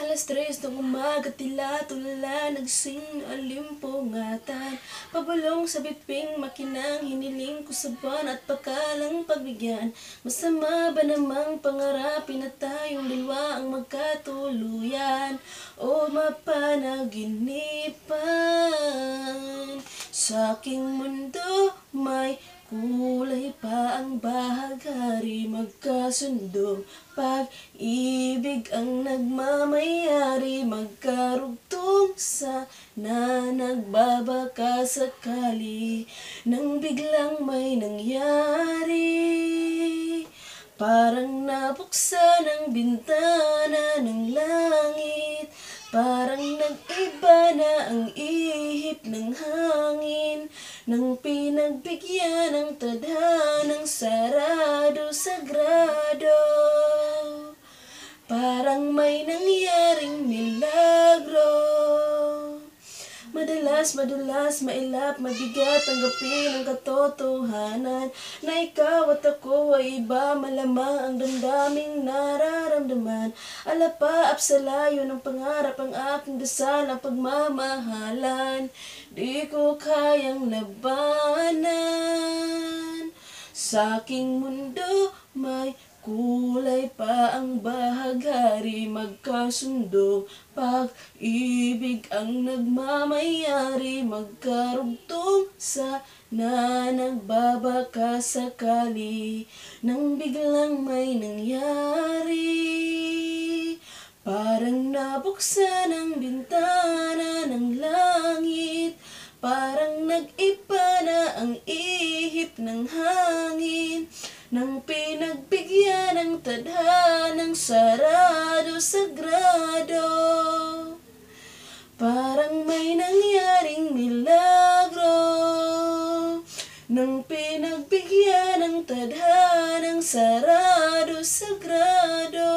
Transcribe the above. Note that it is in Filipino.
3:00 ng umaga, tila tulala, nagsing alimpungatan. Pabulong sa biping, makinang hiniling ko sa buwan at pakalang pagbigyan. Masama ba namang pangarapin na tayong dalawa ang magkatuluyan o mapanaginipan? Sa aking mundo may kulay pa ang bahaghari, magkasundo pag-ibig ang nagmamayari, magkarugtong sa na nagbabaka sakali, nang biglang may nangyari. Parang nabuksan ang bintana ng langit, parang nag-iba na ang ihip ng hangin, nang pinagbigyan ng tadhanang sarado sagrado. Parang may nangyaring milagro. Madulas, mailap, mabigat tanggapin ang katotohanan na ikaw at ako ay iba, malamang ang damdaming nararamdaman. Alapa, apsalayo ng pangarap, ang aking dasal, ang pagmamahalan, di ko kayang labanan. Sa aking mundo may kulay pa ang bahaghari, magkasundo pag-ibig ang nagmamayari, magkarugtong sa na nagbabaka sakali, nang biglang may nangyari. Parang nabuksan ang bintana ng langit, parang nag-iba na ang ihip ng hangin, nang pinagbigyan ng tadhanang sarado sagrado. Parang may nangyaring milagro, nang pinagbigyan ng tadhanang sarado sagrado.